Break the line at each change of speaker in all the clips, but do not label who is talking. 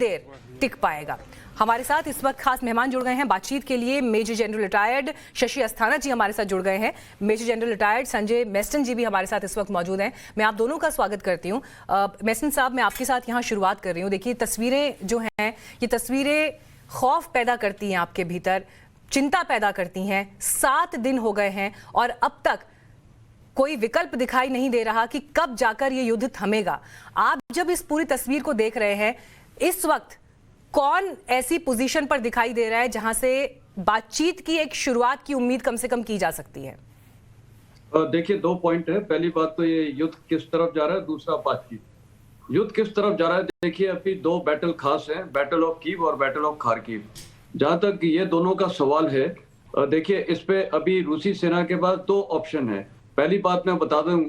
देर टिक पाएगा। हमारे साथ इस वक्त खास मेहमान जुड़ गए हैं बातचीत के लिए। Major general retired Shashi Asthana ji हमारे साथ जुड़ गए हैं। Major general retired Sanjay Meston ji भी हमारे साथ इस वक्त मौजूद हैं। मैं आप दोनों का स्वागत करती हूँ। मेस्टन साहब, मैं आपके साथ यहाँ शुरुआत कर रही हूँ। देखिए, तस्वीरें जो हैं ये तस्वीरें खौफ पैदा करती हैं, आपके भीतर चिंता पैदा करती हैं। 7 दिन हो गए हैं और अब तक कोई विकल्प दिखाई नहीं दे रहा कि कब जाकर ये युद्ध थमेगा। आप जब इस पूरी तस्वीर को देख रहे हैं, इस वक्त कौन ऐसी पोजीशन पर दिखाई दे रहा है जहां से बातचीत की एक शुरुआत की उम्मीद कम से कम की जा सकती है?
देखिए, 2 पॉइंट है। पहली बात तो ये युद्ध किस तरफ जा रहा है, दूसरा बातचीत। युद्ध किस तरफ जा रहा है, देखिए अभी 2 बैटल खास हैं, बैटल ऑफ कीव और बैटल ऑफ खार्किव। जहां तक ये दोनों का सवाल है, देखिए इस पे अभी रूसी सेना के पास 2 ऑप्शन है। पहली बात मैं बता दूं,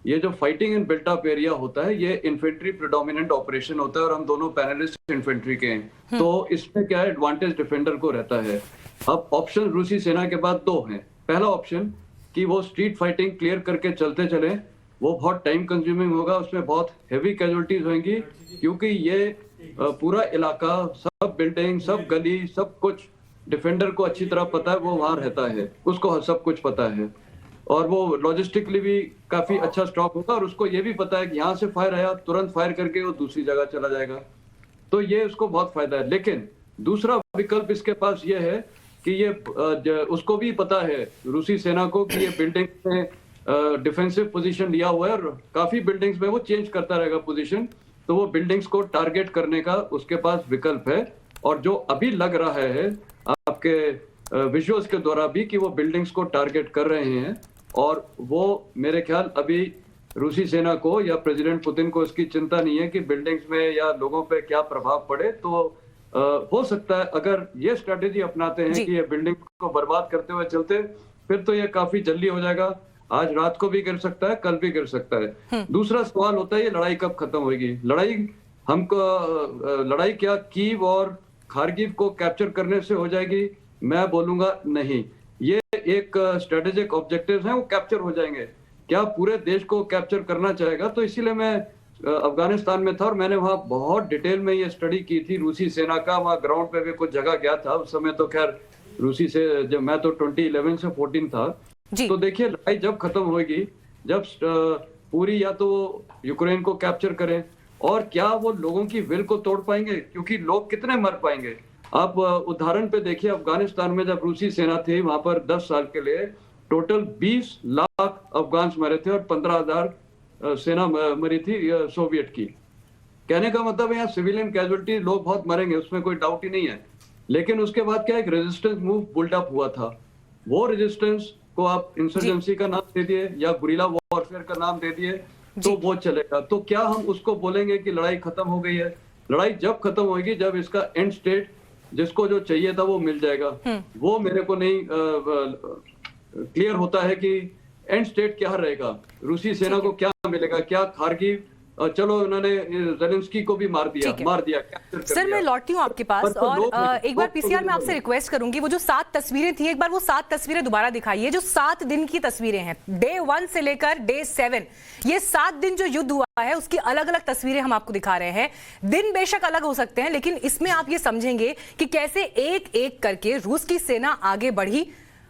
ये जो fighting in built up area होता है ये इन्फेंट्री प्रेडोमिनेंट ऑपरेशन होता है और हम दोनों पैनलिस्ट इन्फेंट्री के हैं, तो इसमें क्या है, एडवांटेज डिफेंडर को रहता है। अब ऑप्शन रूसी सेना के पास 2 हैं। पहला ऑप्शन कि वो स्ट्रीट फाइटिंग क्लियर करके चलते चले, वो बहुत टाइम कंज्यूमिंग होगा, उसमें बहुत हेवी कैजुअलिटीज होंगी, क्योंकि ये पूरा इलाका, सब बिल्डिंग, सब गली, सब कुछ डिफेंडर को अच्छी तरह पता है, वो वहां रहता है, उसको सब कुछ पता है और वो लॉजिस्टिकली भी काफी अच्छा स्टॉक होगा और उसको ये भी पता है कि यहाँ से फायर आया, तुरंत फायर करके वो दूसरी जगह चला जाएगा, तो ये उसको बहुत फायदा है। लेकिन दूसरा विकल्प इसके पास ये है कि ये उसको भी पता है रूसी सेना को कि ये बिल्डिंग में डिफेंसिव पोजीशन लिया हुआ है और काफी बिल्डिंग्स में वो चेंज करता रहेगा पोजीशन, तो वो बिल्डिंग्स को टारगेट करने का उसके पास विकल्प है। और जो अभी लग रहा है आपके विजुअल्स के द्वारा भी कि वो बिल्डिंग्स को टारगेट कर रहे हैं और वो मेरे ख्याल अभी रूसी सेना को या प्रेसिडेंट पुतिन को इसकी चिंता नहीं है कि बिल्डिंग्स में या लोगों पे क्या प्रभाव पड़े। तो हो सकता है अगर ये स्ट्रेटेजी अपनाते हैं कि ये बिल्डिंग को बर्बाद करते हुए चलते, फिर तो ये काफी जल्दी हो जाएगा। आज रात को भी गिर सकता है, कल भी गिर सकता है। दूसरा सवाल होता है ये लड़ाई कब खत्म होगी। लड़ाई क्या कीव और खार्किव को कैप्चर करने से हो जाएगी? मैं बोलूंगा नहीं। ये एक स्ट्रेटेजिक ऑब्जेक्टिव्स हैं, वो कैप्चर हो जाएंगे। क्या पूरे देश को कैप्चर करना चाहेगा? तो इसीलिए मैं अफगानिस्तान में था और मैंने वहां बहुत डिटेल में ये स्टडी की थी रूसी सेना का। वहां ग्राउंड पे भी कुछ जगह गया था उस समय, तो खैर रूसी से जब मैं तो 2011 से 14 था। तो देखिए, लड़ाई जब खत्म होगी, जब पूरी या तो यूक्रेन को कैप्चर करें, और क्या वो लोगों की विल को तोड़ पाएंगे, क्योंकि लोग कितने मर पाएंगे। आप उदाहरण पे देखिए, अफगानिस्तान में जब रूसी सेना थी वहां पर 10 साल के लिए टोटल 20 लाख अफगान मरे थे और 15,000 सेना मरी थी सोवियत की। कहने का मतलब है यहाँ सिविलियन कैजुअलिटी लोग बहुत मरेंगे, उसमें कोई डाउट ही नहीं है। लेकिन उसके बाद क्या एक रेजिस्टेंस मूव बिल्ड अप हुआ था, वो रेजिस्टेंस को आप इंसर्जेंसी का नाम दे दिए या गुरिल्ला वॉरफेयर का नाम दे दिए, तो वो चलेगा। तो क्या हम उसको बोलेंगे कि लड़ाई खत्म हो गई है? लड़ाई जब खत्म होगी जब इसका एंड स्टेट जिसको जो चाहिए था वो मिल जाएगा। वो मेरे को नहीं क्लियर होता है कि एंड स्टेट क्या रहेगा, रूसी सेना को क्या मिलेगा। क्या खार्किव, चलो उन्होंने ज़ेलेंस्की को भी मार दिया।
सर, मैं लौटती हूँ आपके पास और एक बार पीसीआर में आपसे रिक्वेस्ट करूंगी, वो जो 7 तस्वीरें थी, एक बार वो 7 तस्वीरें दोबारा दिखाइए। जो 7 दिन की तस्वीरें हैं, डे 1 से लेकर डे 7, ये 7 दिन जो युद्ध हुआ है उसकी अलग अलग तस्वीरें हम आपको दिखा रहे हैं। दिन बेशक अलग हो सकते हैं, लेकिन इसमें आप ये समझेंगे कि कैसे एक एक करके रूस की सेना आगे बढ़ी,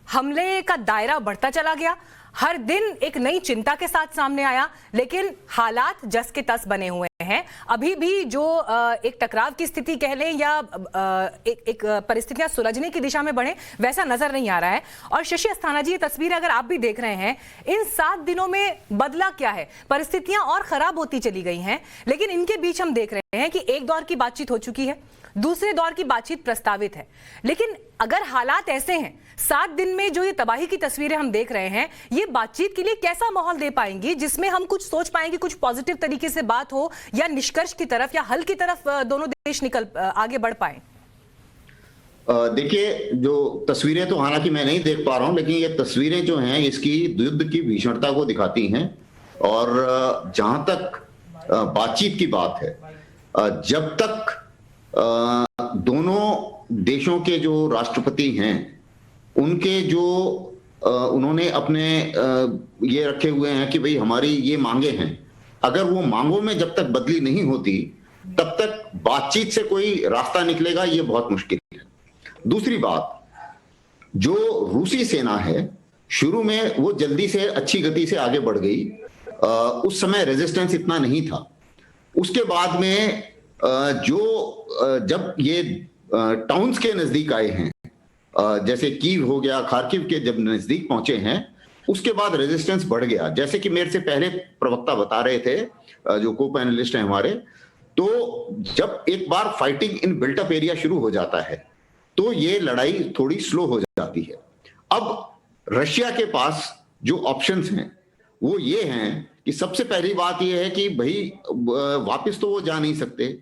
हमले का दायरा बढ़ता चला गया, हर दिन एक नई चिंता के साथ सामने आया, लेकिन हालात जस के तस बने हुए हैं। अभी भी जो एक टकराव की स्थिति कह लें या एक परिस्थितियां सुलझने की दिशा में बढ़े, वैसा नजर नहीं आ रहा है। और शशि अस्थाना जी, ये तस्वीर अगर आप भी देख रहे हैं, इन 7 दिनों में बदला क्या है? परिस्थितियां और खराब होती चली गई हैं, लेकिन इनके बीच हम देख रहे हैं कि एक दौर की बातचीत हो चुकी है, दूसरे दौर की बातचीत प्रस्तावित है। लेकिन अगर हालात ऐसे हैं, 7 दिन में जो ये तबाही की तस्वीरें हम देख रहे हैं, ये बातचीत के लिए कैसा माहौल दे पाएंगी जिसमें हम कुछ सोच पाएंगे, कुछ पॉजिटिव तरीके से बात हो या निष्कर्ष की तरफ या हल की तरफ दोनों देश आगे बढ़ पाए?
देखिए, जो तस्वीरें तो हालांकि मैं नहीं देख पा रहा हूं, लेकिन ये तस्वीरें जो हैं इसकी युद्ध की भीषणता को दिखाती हैं। और जहां तक बातचीत की बात है, जब तक दोनों देशों के जो राष्ट्रपति हैं उनके जो उन्होंने अपने ये रखे हुए हैं कि भाई हमारी ये मांगे हैं, अगर वो मांगों में जब तक बदली नहीं होती तब तक बातचीत से कोई रास्ता निकलेगा ये बहुत मुश्किल है। दूसरी बात, जो रूसी सेना है शुरू में वो जल्दी से अच्छी गति से आगे बढ़ गई, उस समय रेजिस्टेंस इतना नहीं था। उसके बाद में जब ये टाउन्स के नजदीक आए हैं, जैसे कीव हो गया, खार्किव के जब नजदीक पहुंचे हैं, उसके बाद रेजिस्टेंस बढ़ गया। जैसे कि मेरे से पहले प्रवक्ता बता रहे थे, जो को पैनलिस्ट हैं हमारे, तो जब एक बार fighting in built up area शुरू हो जाता है तो ये लड़ाई थोड़ी स्लो हो जाती है। अब रशिया के पास जो ऑप्शंस हैं वो ये हैं कि सबसे पहली बात ये है कि भाई वापस तो वो जा नहीं सकते,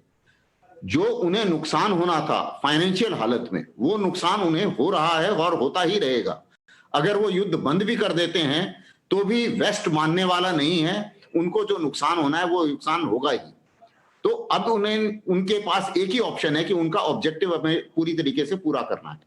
जो उन्हें नुकसान होना था फाइनेंशियल हालत में वो नुकसान उन्हें हो रहा है और होता ही रहेगा। अगर वो युद्ध बंद भी कर देते हैं तो भी वेस्ट मानने वाला नहीं है, उनको जो नुकसान होना है वो नुकसान होगा ही। तो अब उनके पास एक ही ऑप्शन है कि उनका ऑब्जेक्टिव हमें पूरी तरीके से पूरा करना है।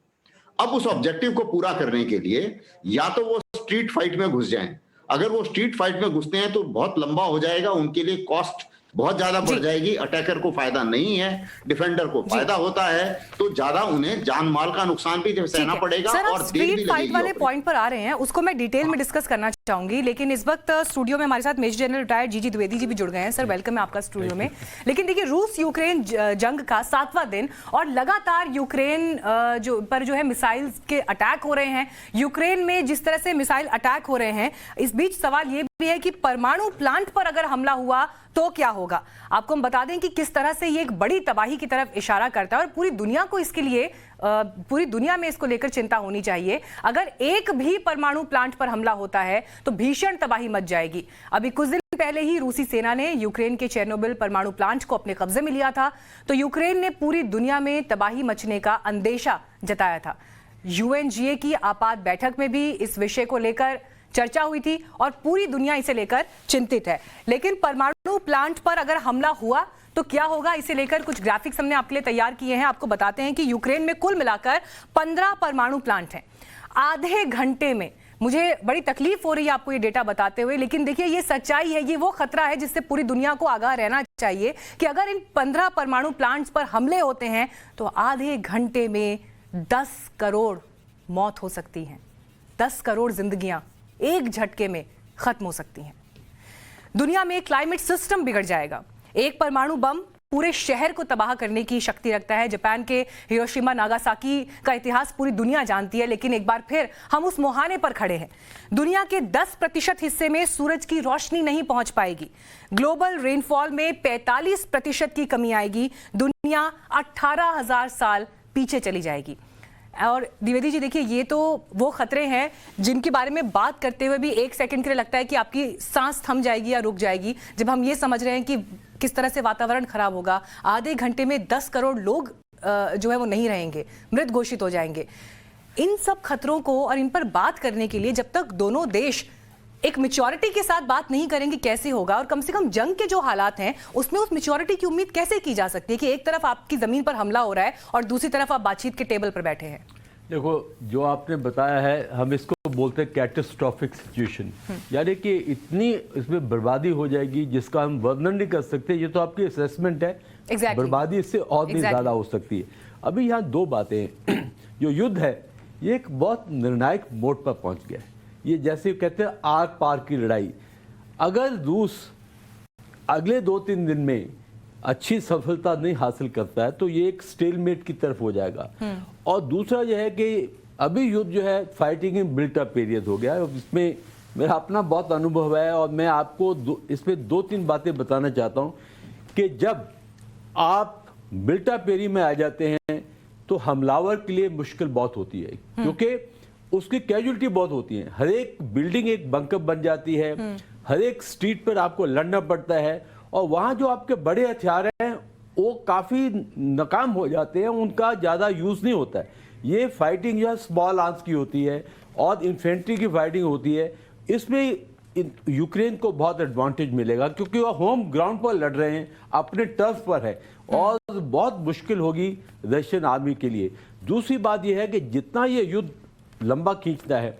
अब उस ऑब्जेक्टिव को पूरा करने के लिए या तो वो स्ट्रीट फाइट में घुस जाएं। अगर वो स्ट्रीट फाइट में घुसते हैं तो बहुत लंबा हो जाएगा, उनके लिए कॉस्ट बहुत ज्यादा बढ़ जाएगी। अटैकर को फायदा नहीं है, डिफेंडर को फायदा होता है, तो ज्यादा उन्हें जान माल का नुकसान भी सहना पड़ेगा।
सर,
और
स्ट्रीट फाइट वाले पॉइंट पर आ रहे हैं, उसको मैं डिटेल में डिस्कस करना चाहूंगी, लेकिन इस वक्त स्टूडियो में हमारे साथ मेजर जनरल रिटायर्ड जीजी द्विवेदी जी भी जुड़ गए हैं। सर, वेलकम है आपका स्टूडियो में। लेकिन देखिए, रूस यूक्रेन जंग का 7वां दिन और लगातार यूक्रेन जो है मिसाइल के अटैक हो रहे हैं। यूक्रेन में जिस तरह से मिसाइल अटैक हो रहे हैं, इस बीच सवाल ये भी है कि परमाणु प्लांट पर अगर हमला हुआ तो क्या होगा। आपको हम बता दें कि किस तरह से ये एक बड़ी तबाही की तरफ इशारा करता है और पूरी दुनिया को इसके लिए पूरी दुनिया में इसको लेकर चिंता होनी चाहिए। अगर एक भी परमाणु प्लांट पर हमला होता है तो भीषण तबाही मच जाएगी। अभी कुछ दिन पहले ही रूसी सेना ने यूक्रेन के चेर्नोबिल परमाणु प्लांट को अपने कब्जे में लिया था, तो यूक्रेन ने पूरी दुनिया में तबाही मचने का अंदेशा जताया था। यूएनजीए की आपात बैठक में भी इस विषय को लेकर चर्चा हुई थी और पूरी दुनिया इसे लेकर चिंतित है। लेकिन परमाणु प्लांट पर अगर हमला हुआ तो क्या होगा, इसे लेकर कुछ ग्राफिक्स हमने आपके लिए तैयार किए हैं। आपको बताते हैं कि यूक्रेन में कुल मिलाकर 15 परमाणु प्लांट हैं। आधे घंटे में, मुझे बड़ी तकलीफ हो रही है आपको ये डेटा बताते हुए, लेकिन देखिए ये सच्चाई है, ये वो खतरा है जिससे पूरी दुनिया को आगाह रहना चाहिए कि अगर इन 15 परमाणु प्लांट्स पर हमले होते हैं तो आधे घंटे में 10 करोड़ मौत हो सकती है। 10 करोड़ जिंदगियां एक झटके में खत्म हो सकती हैं। दुनिया में क्लाइमेट सिस्टम बिगड़ जाएगा। एक परमाणु बम पूरे शहर को तबाह करने की शक्ति रखता है। जापान के हिरोशिमा नागासाकी का इतिहास पूरी दुनिया जानती है, लेकिन एक बार फिर हम उस मुहाने पर खड़े हैं। दुनिया के 10% हिस्से में सूरज की रोशनी नहीं पहुंच पाएगी। ग्लोबल रेनफॉल में 45% की कमी आएगी। दुनिया 18,000 साल पीछे चली जाएगी। और द्विवेदी जी, देखिए ये तो वो खतरे हैं जिनके बारे में बात करते हुए भी एक सेकंड के लिए लगता है कि आपकी सांस थम जाएगी या रुक जाएगी, जब हम ये समझ रहे हैं कि किस तरह से वातावरण खराब होगा। आधे घंटे में 10 करोड़ लोग जो है वो नहीं रहेंगे, मृत घोषित हो जाएंगे। इन सब खतरों को और इन पर बात करने के लिए जब तक दोनों देश एक मैच्योरिटी के साथ बात नहीं करेंगे कैसे होगा। और कम से कम जंग के जो हालात हैं उसमें उस मैच्योरिटी की उम्मीद कैसे की जा सकती है कि एक तरफ आपकी जमीन पर हमला हो रहा है और दूसरी तरफ आप बातचीत के टेबल पर बैठे हैं।
देखो, जो आपने बताया है, हम इसको बोलते हैं कैटास्ट्रोफिक सिचुएशन, यानी कि इतनी इसमें बर्बादी हो जाएगी जिसका हम वर्णन नहीं कर सकते। ये तो आपकी असेसमेंट है। बर्बादी इससे और भी ज्यादा हो सकती है। अभी यहाँ 2 बातें हैं। जो युद्ध है ये एक बहुत निर्णायक मोड पर पहुंच गया है। ये जैसे कहते हैं आर पार की लड़ाई। अगर रूस अगले 2-3 दिन में अच्छी सफलता नहीं हासिल करता है तो ये एक स्टेलमेट की तरफ हो जाएगा। और दूसरा यह है कि अभी युद्ध जो है fighting in built up period हो गया है। इसमें मेरा अपना बहुत अनुभव है और मैं आपको इसमें 2-3 बातें बताना चाहता हूँ कि जब आप बिल्ट अप एरिया में आ जाते हैं तो हमलावर के लिए मुश्किल बहुत होती है, क्योंकि उसकी कैजुअलिटी बहुत होती है। हर एक बिल्डिंग एक बंकर बन जाती है, हर एक स्ट्रीट पर आपको लड़ना पड़ता है और वहाँ जो आपके बड़े हथियार हैं वो काफ़ी नाकाम हो जाते हैं, उनका ज़्यादा यूज़ नहीं होता है। ये फाइटिंग जो है स्मॉल आर्म्स की होती है और इन्फेंट्री की फाइटिंग होती है। इसमें यूक्रेन को बहुत एडवांटेज मिलेगा क्योंकि वो होम ग्राउंड पर लड़ रहे हैं, अपने टर्फ पर है और बहुत मुश्किल होगी रशियन आर्मी के लिए। दूसरी बात यह है कि जितना ये युद्ध लंबा खींचता है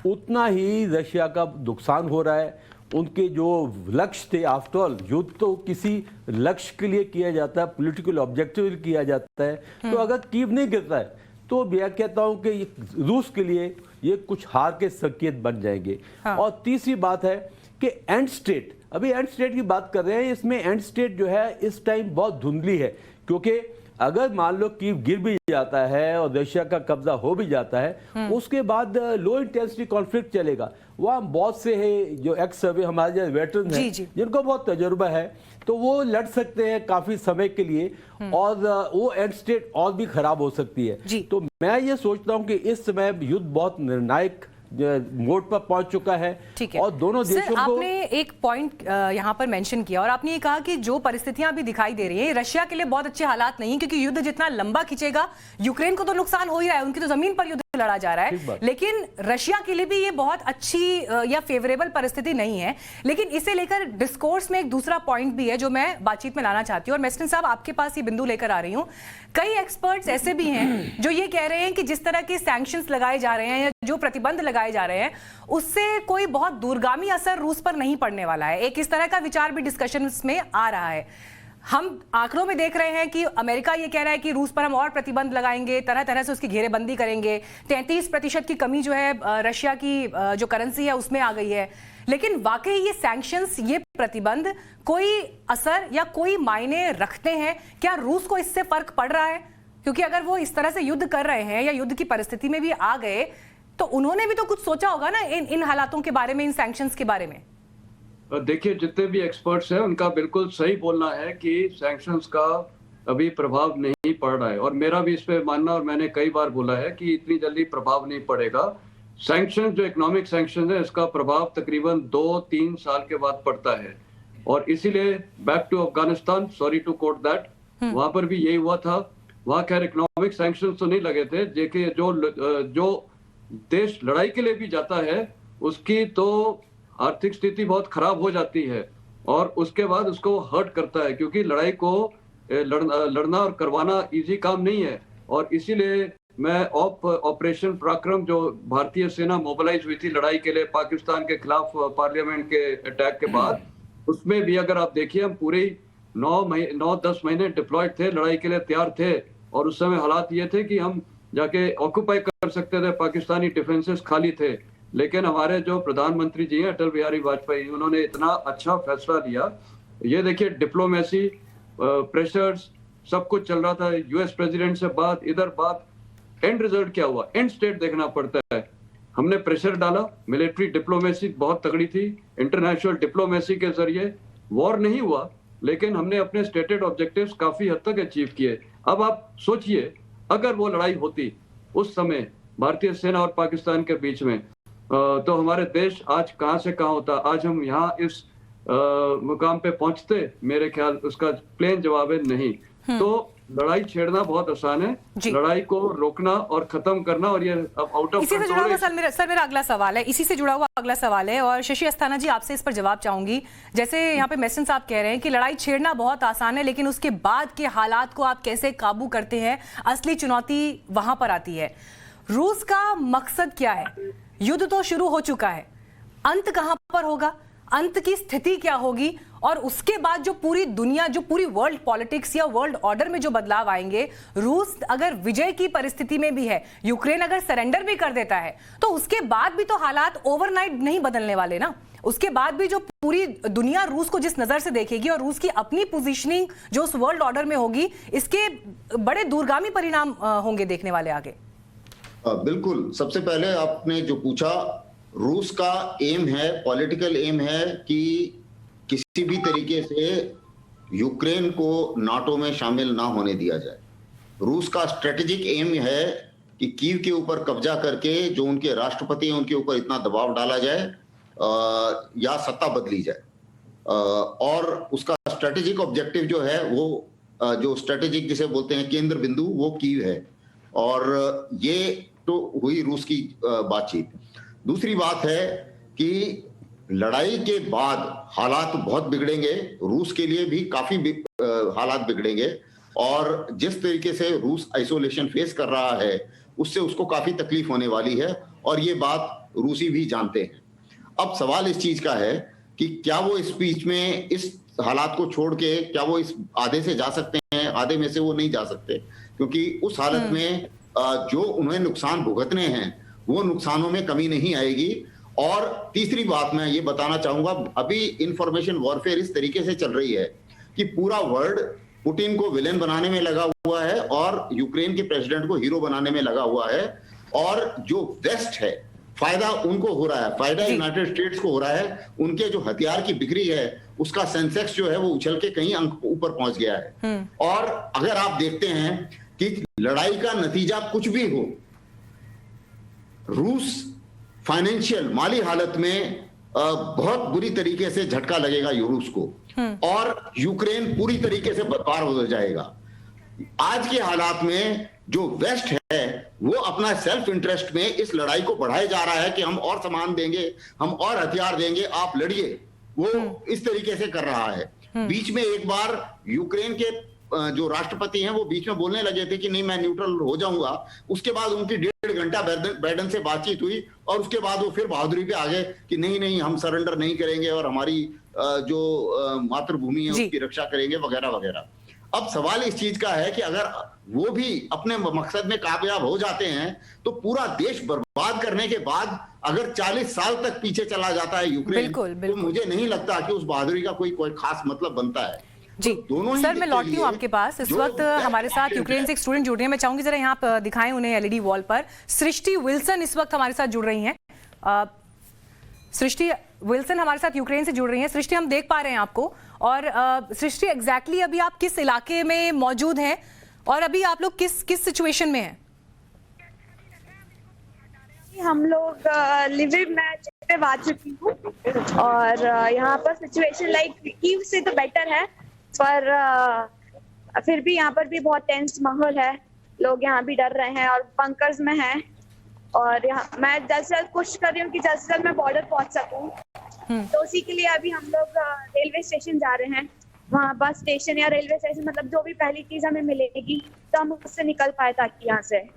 उतना ही रशिया का नुकसान हो रहा है, उनके जो लक्ष्य थे, आफ्टर ऑल युद्ध तो किसी लक्ष्य के लिए किया जाता है, पॉलिटिकल ऑब्जेक्टिव किया जाता है। तो अगर कीव नहीं गिरता है तो मैं कहता हूं कि रूस के लिए ये कुछ हार के संकेत बन जाएंगे। हाँ। और तीसरी बात है कि एंड स्टेट, अभी एंड स्टेट की बात कर रहे हैं, इसमें एंड स्टेट जो है इस टाइम बहुत धुंधली है, क्योंकि अगर मान लो कीव गिर भी जाता है और रशिया का कब्जा हो भी जाता है, उसके बाद लो इंटेंसिटी कॉन्फ्लिक्ट चलेगा। वहाँ बहुत से है जो एक्स सर्वे हमारे जो वेटरन हैं जिनको बहुत तजुर्बा है, तो वो लड़ सकते हैं काफी समय के लिए, और वो एंड स्टेट और भी खराब हो सकती है। तो मैं ये सोचता हूँ कि इस समय युद्ध बहुत निर्णायक मोड पर पहुंच चुका है।
ठीक है।
और दोनों देशों को
आपने एक पॉइंट यहां पर मेंशन किया और आपने ये कहा कि जो परिस्थितियां अभी दिखाई दे रही है रशिया के लिए बहुत अच्छे हालात नहीं, क्योंकि युद्ध जितना लंबा खींचेगा यूक्रेन को तो नुकसान हो ही रहा है, उनकी तो जमीन पर युद्ध लड़ा जा रहा है, लेकिन रशिया के लिए भी ये बहुत अच्छी या फेवरेबल परिस्थिति नहीं है। लेकिन इसे लेकर डिस्कोर्स में एक दूसरा पॉइंट भी है जो मैं बातचीत में लाना चाहती हूँ, और मेस्टन साहब आपके पास ये बिंदु लेकर आ रही हूँ। कई एक्सपर्ट्स ऐसे भी हैं जो ये कह रहे हैं कि जिस तरह के सैंक्शंस लगाए जा रहे हैं या जो प्रतिबंध लगाए जा रहे हैं उससे कोई बहुत दूरगामी असर रूस पर नहीं पड़ने वाला है। एक इस तरह का विचार भी डिस्कशंस में आ रहा है। हम आंकड़ों में देख रहे हैं कि अमेरिका ये कह रहा है कि रूस पर हम और प्रतिबंध लगाएंगे, तरह तरह से उसकी घेरेबंदी करेंगे, 33% की कमी जो है रशिया की जो करेंसी है उसमें आ गई है। लेकिन वाकई ये सैंक्शंस, ये प्रतिबंध कोई असर या कोई मायने रखते हैं क्या? रूस को इससे फर्क पड़ रहा है? क्योंकि अगर वो इस तरह से युद्ध कर रहे हैं या युद्ध की परिस्थिति में भी आ गए तो उन्होंने भी तो कुछ सोचा होगा ना इन हालातों के बारे में, इन सैंक्शंस के बारे में।
देखिए, जितने भी एक्सपर्ट्स हैं उनका बिल्कुल सही बोलना है कि सैंक्शंस का अभी प्रभाव नहीं पड़ रहा है, और मेरा भी इस पे मानना, और मैंने कई बार बोला है कि इतनी जल्दी प्रभाव नहीं पड़ेगा। सैंक्शन जो इकोनॉमिक सैंक्शन है इसका प्रभाव तकरीबन 2-3 साल के बाद पड़ता है, और इसीलिए back to Afghanistan, sorry to quote that, वहां पर भी यही हुआ था। वहां खैर इकोनॉमिक सैंक्शन तो नहीं लगे थे, देखिए जो देश लड़ाई के लिए भी जाता है उसकी तो आर्थिक स्थिति बहुत खराब हो जाती है, और उसके बाद उसको हर्ट करता है, क्योंकि लड़ाई को लड़ना और करवाना इजी काम नहीं है। और इसीलिए मैं ऑपरेशन पराक्रम जो भारतीय सेना मोबिलाइज हुई थी लड़ाई के लिए पाकिस्तान के खिलाफ पार्लियामेंट के अटैक के बाद, उसमें भी अगर आप देखिए हम पूरे 9-10 महीने डिप्लॉयड थे, लड़ाई के लिए तैयार थे, और उस समय हालात ये थे कि हम जाके ऑक्यूपाई कर सकते थे, पाकिस्तानी डिफेंसेस खाली थे। लेकिन हमारे जो प्रधानमंत्री जी हैं अटल बिहारी वाजपेयी, उन्होंने इतना अच्छा फैसला लिया। ये देखिए डिप्लोमेसी, प्रेशर्स, सब कुछ चल रहा था, यूएस प्रेसिडेंट से बात, इधर बात, एंड रिजल्ट क्या हुआ? एंड स्टेट देखना पड़ता है। हमने प्रेशर डाला, मिलिट्री डिप्लोमेसी बहुत तगड़ी थी, इंटरनेशनल डिप्लोमेसी के जरिए वॉर नहीं हुआ, लेकिन हमने अपने स्टेटेड ऑब्जेक्टिव्स काफी हद तक अचीव किए। अब आप सोचिए अगर वो लड़ाई होती उस समय भारतीय सेना और पाकिस्तान के बीच में, तो हमारे देश आज कहां से कहां होता, आज हम यहाँ इस मुकाम पे पहुंचते? मेरे ख्याल उसका प्लेन जवाब है नहीं। तो लड़ाई छेड़ना बहुत आसान है, लड़ाई को रोकना और खत्म करना, और ये अब आउट ऑफ
इसी से जुड़ा हुआ सर मेरा अगला सवाल है, इसी से जुड़ा हुआ अगला सवाल है, और शशि अस्थाना जी आपसे इस पर जवाब चाहूंगी। जैसे यहाँ पे मेस्टन साहब कह रहे हैं कि लड़ाई छेड़ना बहुत आसान है, लेकिन उसके बाद के हालात को आप कैसे काबू करते हैं, असली चुनौती वहां पर आती है। रूस का मकसद क्या है? युद्ध तो शुरू हो चुका है, अंत कहां पर होगा, अंत की स्थिति क्या होगी, और उसके बाद जो पूरी दुनिया, जो पूरी वर्ल्ड पॉलिटिक्स या वर्ल्ड ऑर्डर में जो बदलाव आएंगे, रूस अगर विजय की परिस्थिति में भी है, यूक्रेन अगर सरेंडर भी कर देता है, तो उसके बाद भी तो हालात ओवरनाइट नहीं बदलने वाले ना। उसके बाद भी जो पूरी दुनिया रूस को जिस नजर से देखेगी और रूस की अपनी पोजीशनिंग जो उस वर्ल्ड ऑर्डर में होगी, इसके बड़े दूरगामी परिणाम होंगे देखने वाले आगे।
बिल्कुल, सबसे पहले आपने जो पूछा, रूस का एम है, पॉलिटिकल एम है कि किसी भी तरीके से यूक्रेन को नाटो में शामिल ना होने दिया जाए। रूस का स्ट्रेटेजिक एम है कि कीव के ऊपर कब्जा करके जो उनके राष्ट्रपति हैं उनके ऊपर इतना दबाव डाला जाए या सत्ता बदली जाए, और उसका स्ट्रेटेजिक ऑब्जेक्टिव जो है वो जो स्ट्रेटेजिक जिसे बोलते हैं केंद्र बिंदु, वो कीव है। और ये तो हुई रूस की बातचीत। दूसरी बात है कि लड़ाई के बाद हालात बहुत बिगड़ेंगे, रूस के लिए भी काफी हालात बिगड़ेंगे, और जिस तरीके से रूस आइसोलेशन फेस कर रहा है उससे उसको काफी तकलीफ होने वाली है, और ये बात रूसी भी जानते हैं। अब सवाल इस चीज का है कि क्या वो इस बीच में इस हालात को छोड़ के क्या वो इस आधे से जा सकते हैं, आधे में से वो नहीं जा सकते, क्योंकि उस हालत में जो उन्हें नुकसान भुगतने हैं वो नुकसानों में कमी नहीं आएगी। और तीसरी बात मैं ये बताना चाहूंगा, अभी इंफॉर्मेशन वॉरफेयर इस तरीके से चल रही है कि पूरा वर्ल्ड पुतिन को विलेन बनाने में लगा हुआ है और यूक्रेन के प्रेसिडेंट को हीरो बनाने में लगा हुआ है, और जो वेस्ट है फायदा उनको हो रहा है, फायदा यूनाइटेड स्टेट्स को हो रहा है। उनके जो हथियार की बिक्री है उसका सेंसेक्स जो है वो उछल के कई अंक ऊपर पहुंच गया है। और अगर आप देखते हैं कि लड़ाई का नतीजा कुछ भी हो, रूस फाइनेंशियल माली हालत में बहुत बुरी तरीके से झटका लगेगा रूस को, और यूक्रेन पूरी तरीके से बर्बाद हो जाएगा। आज के हालात में जो वेस्ट है वो अपना सेल्फ इंटरेस्ट में इस लड़ाई को बढ़ाए जा रहा है कि हम और सामान देंगे, हम और हथियार देंगे, आप लड़िए, वो इस तरीके से कर रहा है। बीच में एक बार यूक्रेन के जो राष्ट्रपति हैं वो बीच में बोलने लगे थे कि नहीं मैं न्यूट्रल हो जाऊंगा, उसके बाद उनकी 1.5 घंटा बाइडेन से बातचीत हुई और उसके बाद वो फिर बहादुरी पे आ गए कि नहीं हम सरेंडर नहीं करेंगे और हमारी जो मातृभूमि है उसकी रक्षा करेंगे वगैरह वगैरह। अब सवाल इस चीज का है कि अगर वो भी अपने मकसद में कामयाब हो जाते हैं तो पूरा देश बर्बाद करने के बाद अगर 40 साल तक पीछे चला जाता है यूक्रेन, तो मुझे नहीं लगता कि उस बहादुरी का कोई खास मतलब बनता है।
जी सर, मैं लौटती हूँ आपके पास। इस वक्त हमारे साथ यूक्रेन से एक स्टूडेंट जुड़ रहे हैं, मैं चाहूंगी जरा यहाँ आप दिखाएं उन्हें एलईडी वॉल पर। सृष्टि विल्सन इस वक्त हमारे साथ जुड़ रही हैं। सृष्टि विल्सन हमारे साथ यूक्रेन से जुड़ रही हैं। सृष्टि, हम देख पा रहे हैं आपको, और सृष्टि एग्जैक्टली अभी आप किस इलाके में मौजूद हैं और अभी आप लोग किस सिचुएशन में हैं?
हम लोग लिविव में आ चुकी हूँ और यहाँ पर सिचुएशन लाइक कीव से तो बेटर है, पर फिर भी यहाँ पर भी बहुत टेंस माहौल है। लोग यहाँ भी डर रहे हैं और बंकर्स में हैं, और यहाँ मैं जल्द से जल्द कोशिश कर रही हूँ कि जल्द से जल्द मैं बॉर्डर पहुँच सकूँ। तो उसी के लिए अभी हम लोग रेलवे स्टेशन जा रहे हैं। वहाँ बस स्टेशन या रेलवे स्टेशन, मतलब जो भी पहली चीज हमें मिलेगी तो हम उससे निकल पाए ताकि यहाँ से।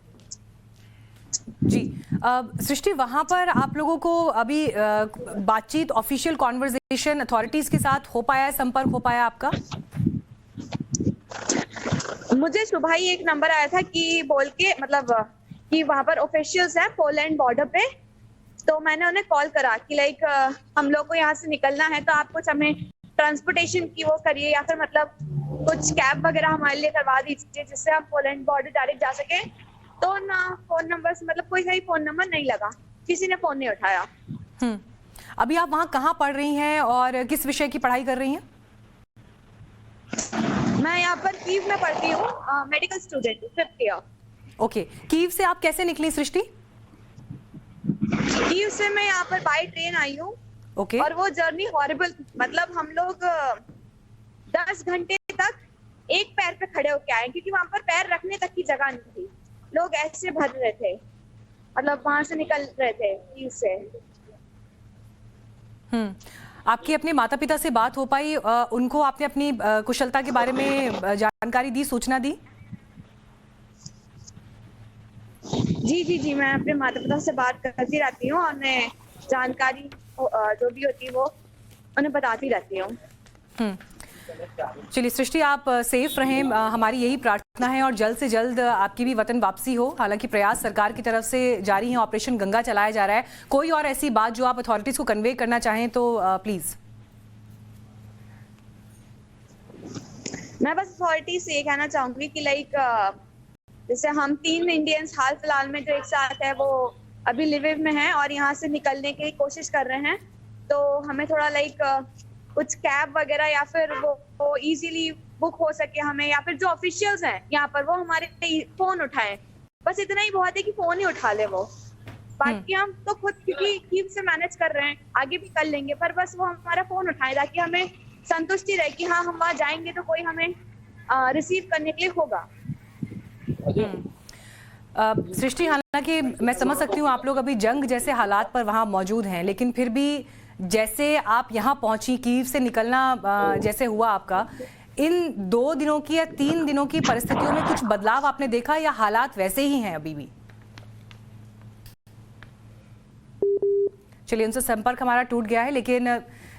जी सृष्टि, वहां पर आप लोगों को अभी बातचीत, ऑफिशियल कॉन्वर्सेशन अथॉरिटीज के साथ हो पाया है, संपर्क हो पाया आपका?
मुझे सुबह ही एक नंबर आया था कि बोल के, मतलब कि वहां पर ऑफिशियल्स हैं पोलैंड बॉर्डर पे, तो मैंने उन्हें कॉल करा कि लाइक हम लोग को यहाँ से निकलना है तो आप कुछ हमें ट्रांसपोर्टेशन की वो करिए या फिर मतलब कुछ कैब वगैरह हमारे लिए करवा दीजिए जिससे हम पोलैंड बॉर्डर डायरेक्ट जा सके। तो ना फोन नंबर से, मतलब कोई सही फोन नंबर नहीं लगा, किसी ने फोन नहीं उठाया।
अभी आप वहाँ कहाँ पढ़ रही हैं और किस विषय की पढ़ाई कर रही हैं?
मैं यहाँ पर कीव में पढ़ती हूँ, medical student 5th year.
Okay, Kyiv से आप कैसे निकली सृष्टि?
कीव से मैं यहाँ पर बाय ट्रेन आई हूँ।
ओके।
और वो जर्नी हॉरिबल, मतलब हम लोग 10 घंटे तक एक पैर पे खड़े होके आए क्योंकि वहां पर पैर रखने तक की जगह नहीं थी। लोग ऐसे भर रहे थे, मतलब वहां से निकल रहे थे कीव से।
आपकी अपने माता पिता से बात हो पाई? उनको आपने अपनी कुशलता के बारे में जानकारी दी, सूचना दी?
जी, मैं अपने माता पिता से बात करती रहती हूँ और उन्हें जानकारी जो भी होती है वो उन्हें बताती रहती हूँ।
चलिए सृष्टि, आप सेफ रहें, हमारी यही प्रार्थना है, और जल्द से जल्द आपकी भी वतन वापसी हो। हालांकि प्रयास सरकार की तरफ से जारी है, ऑपरेशन गंगा चलाया जा रहा है। कोई और ऐसी बात जो आप अथॉरिटीज को कन्वे करना चाहें तो प्लीज।
मैं बस अथॉरिटीज से ये कहना चाहूंगी कि लाइक जैसे हम 3 इंडियंस हाल फिलहाल में जो एक साथ है वो अभी लिविव में हैं और यहाँ से निकलने की कोशिश कर रहे हैं, तो हमें थोड़ा लाइक कुछ कैब वगैरह या फिर वो इजीली बुक हो सके हमें, या फिर जो ऑफिशियल्स हैं यहाँ पर वो हमारे फोन उठाएं। बस इतना ही बहुत है कि फोन ही उठा ले वो। बाकी हम तो खुद क्योंकि कीव से मैनेज कर रहे हैं, आगे भी कर लेंगे, पर बस वो हमारा फोन उठाए ताकि हमें संतुष्टि रहे कि हाँ हम वहाँ जाएंगे तो कोई हमें रिसीव करने के लिए होगा।
सृष्टि, हालांकि मैं समझ सकती हूँ आप लोग अभी जंग जैसे हालात पर वहाँ मौजूद हैं, लेकिन फिर भी जैसे आप यहाँ पहुंची, कीव से निकलना जैसे हुआ आपका, इन 2 दिनों की या 3 दिनों की परिस्थितियों में कुछ बदलाव आपने देखा या हालात वैसे ही हैं अभी भी? चलिए, उनसे संपर्क हमारा टूट गया है, लेकिन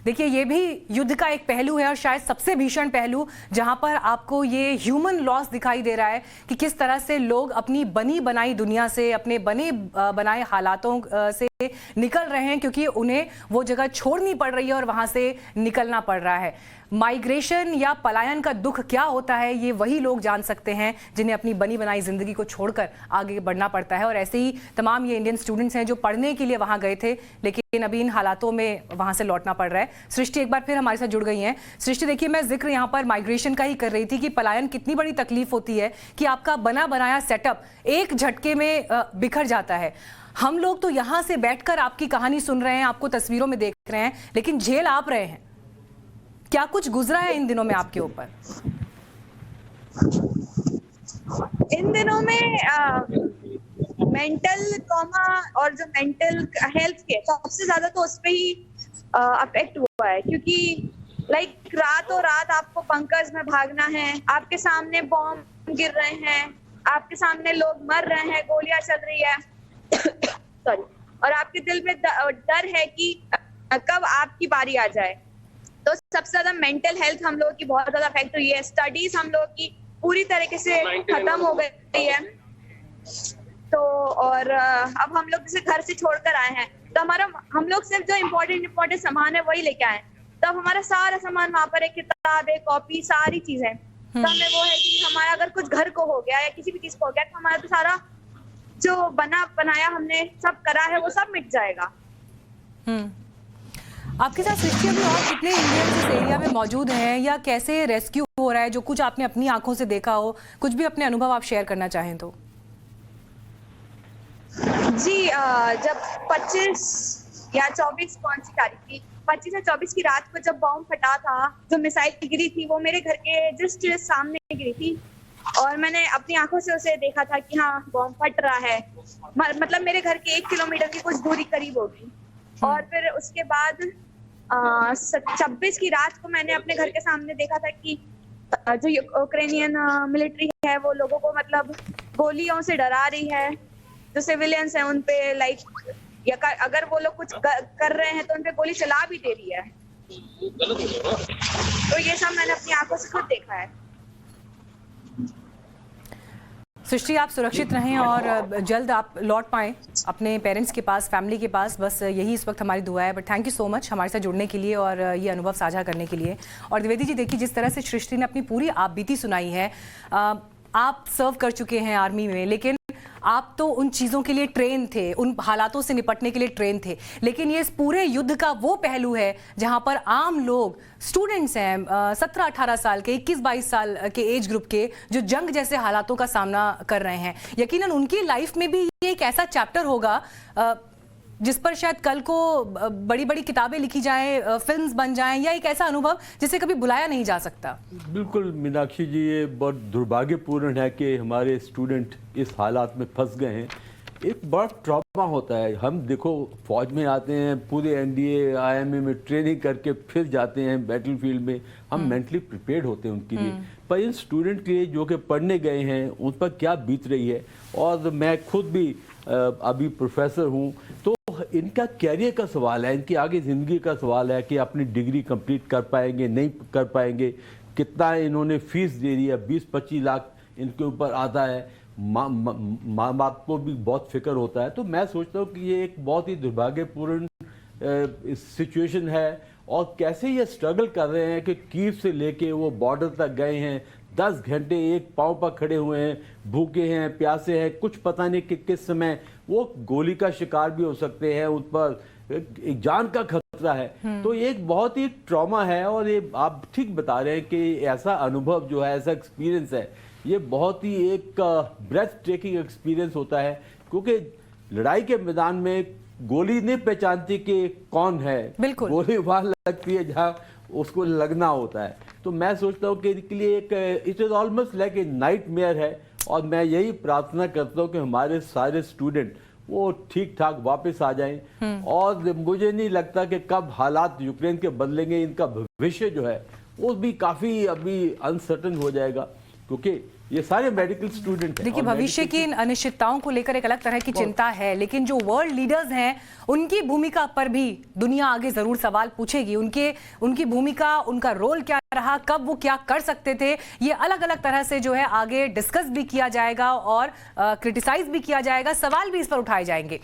देखिए ये भी युद्ध का एक पहलू है और शायद सबसे भीषण पहलू, जहां पर आपको ये ह्यूमन लॉस दिखाई दे रहा है कि किस तरह से लोग अपनी बनी बनाई दुनिया से, अपने बने बनाए हालातों से निकल रहे हैं, क्योंकि उन्हें वो जगह छोड़नी पड़ रही है और वहां से निकलना पड़ रहा है। माइग्रेशन या पलायन का दुख क्या होता है ये वही लोग जान सकते हैं जिन्हें अपनी बनी बनाई जिंदगी को छोड़कर आगे बढ़ना पड़ता है। और ऐसे ही तमाम ये इंडियन स्टूडेंट्स हैं जो पढ़ने के लिए वहां गए थे, लेकिन अभी इन हालातों में वहां से लौटना पड़ रहा है। सृष्टि एक बार फिर हमारे साथ जुड़ गई हैं। सृष्टि, देखिए मैं जिक्र यहाँ पर माइग्रेशन का ही कर रही थी कि पलायन कितनी बड़ी तकलीफ होती है कि आपका बना बनाया सेटअप एक झटके में बिखर जाता है। हम लोग तो यहाँ से बैठकर आपकी कहानी सुन रहे हैं, आपको तस्वीरों में देख रहे हैं, लेकिन झेल आप रहे हैं। क्या कुछ गुजरा है इन दिनों में आपके ऊपर?
इन दिनों में मेंटल ट्रॉमा और जो मेंटल हेल्थ के सबसे ज्यादा तो उस पे ही अफेक्ट हुआ है, क्योंकि लाइक रातों रात आपको बंकर्स में भागना है, आपके सामने बॉम्ब गिर रहे हैं, आपके सामने लोग मर रहे हैं, गोलियां चल रही है सॉरी, और आपके दिल में डर है कि कब आपकी बारी आ जाए। तो सबसे ज्यादा मेंटल हेल्थ हम लोगों की बहुत ज्यादा अफेक्ट हुई है। स्टडीज हम लोग की पूरी तरीके से खत्म हो गई है। तो और अब हम लोग जैसे घर से छोड़कर आए हैं, तो हम लोग सिर्फ जो इम्पोर्टेंट सामान है वही लेके आए। तो अब हमारा सारा सामान वहां पर है, किताबें, कॉपी, सारी चीजें। तो हमें वो है कि हमारा अगर कुछ घर को हो गया या किसी भी चीज को हो गया, तो हमारा तो सारा जो बनाया हमने सब करा है वो सब मिट जाएगा।
आपके साथ सृष्टि अभी और कितने इंडियंस इस एरिया में मौजूद हैं, या कैसे रेस्क्यू हो रहा है, जो कुछ आपने अपनी आंखों से देखा हो, कुछ भी अपने अनुभव आप शेयर करना चाहें तो?
जी जब 25 या 24 कौन सी तारीख थी, 25 या 24 की रात को जब बॉम्ब फटा था, जो मिसाइल गिरी थी वो मेरे घर के जस्ट सामने गिरी थी और मैंने अपनी आंखों से उसे देखा था कि हाँ बॉम्ब फट रहा है। मतलब मेरे घर के 1 किलोमीटर की कुछ दूरी करीब होगी। और फिर उसके बाद 26 की रात को मैंने अपने घर के सामने देखा था कि जो यूक्रेनियन मिलिट्री है वो लोगों को मतलब गोलियों से डरा रही है, जो सिविलियंस हैं उन पे लाइक या अगर वो लोग कुछ कर रहे हैं तो उन पे गोली चला भी दे रही है। तो ये सब मैंने अपनी आंखों से खुद देखा है।
सृष्टि, आप सुरक्षित रहें और जल्द आप लौट पाएं अपने पेरेंट्स के पास, फैमिली के पास, बस यही इस वक्त हमारी दुआ है। But thank you so much हमारे साथ जुड़ने के लिए और ये अनुभव साझा करने के लिए। और द्विवेदी जी, देखिए जिस तरह से सृष्टि ने अपनी पूरी आपबीती सुनाई है, आप सर्व कर चुके हैं आर्मी में, लेकिन आप तो उन चीज़ों के लिए ट्रेन थे, उन हालातों से निपटने के लिए ट्रेन थे, लेकिन ये इस पूरे युद्ध का वो पहलू है जहां पर आम लोग, स्टूडेंट्स हैं 17-18 साल के, 21-22 साल के एज ग्रुप के, जो जंग जैसे हालातों का सामना कर रहे हैं। यकीनन उनकी लाइफ में भी ये एक ऐसा चैप्टर होगा जिस पर शायद कल को बड़ी बड़ी किताबें लिखी जाएं, फिल्म्स बन जाएं, या एक ऐसा अनुभव जिसे कभी बुलाया नहीं जा सकता।
बिल्कुल मीनाक्षी जी, ये बहुत दुर्भाग्यपूर्ण है कि हमारे स्टूडेंट इस हालात में फंस गए हैं। एक बड़ा ट्रॉमा होता है। हम देखो फौज में आते हैं, पूरे NDA IMA में ट्रेनिंग करके फिर जाते हैं बैटलफील्ड में, हम मेंटली प्रिपेयर्ड होते हैं उनके लिए। पर इन स्टूडेंट के लिए जो कि पढ़ने गए हैं उन पर क्या बीत रही है, और मैं खुद भी अभी प्रोफेसर हूँ, तो इनका कैरियर का सवाल है, इनकी आगे ज़िंदगी का सवाल है कि अपनी डिग्री कंप्लीट कर पाएंगे नहीं कर पाएंगे, कितना इन्होंने फीस दे दी है, 20-25 लाख इनके ऊपर आता है। माँ बाप को भी बहुत फिक्र होता है। तो मैं सोचता हूँ कि ये एक बहुत ही दुर्भाग्यपूर्ण सिचुएशन है, और कैसे ये स्ट्रगल कर रहे हैं कि कीव से लेके वो बॉर्डर तक गए हैं, 10 घंटे एक पाँव पर खड़े हुए हैं, भूखे हैं, प्यासे हैं, कुछ पता नहीं कि किस समय वो गोली का शिकार भी हो सकते हैं, उन पर एक जान का खतरा है। तो ये एक बहुत ही ट्रॉमा है, और ये आप ठीक बता रहे हैं कि ऐसा अनुभव जो है, ऐसा एक्सपीरियंस है, ये बहुत ही एक ब्रेथ टेकिंग एक्सपीरियंस होता है, क्योंकि लड़ाई के मैदान में गोली नहीं पहचानती कि कौन है, गोली वहां लगती है जहां उसको लगना होता है। तो मैं सोचता हूँ कि इनके लिए एक it is almost like a nightmare है, और मैं यही प्रार्थना करता हूँ कि हमारे सारे स्टूडेंट वो ठीक ठाक वापस आ जाएं। और मुझे नहीं लगता कि कब हालात यूक्रेन के बदलेंगे, इनका भविष्य जो है वो भी काफ़ी अभी अनसर्टन हो जाएगा, क्योंकि ये सारे मेडिकल स्टूडेंट हैं।
देखिए,
और
भविष्य की इन अनिश्चितताओं को लेकर एक अलग तरह की चिंता है, लेकिन जो वर्ल्ड लीडर्स हैं उनकी भूमिका पर भी दुनिया आगे जरूर सवाल पूछेगी। उनकी भूमिका, उनका रोल क्या रहा, कब वो क्या कर सकते थे, ये अलग अलग तरह से जो है आगे डिस्कस भी किया जाएगा और क्रिटिसाइज भी किया जाएगा, सवाल भी इस पर उठाए जाएंगे।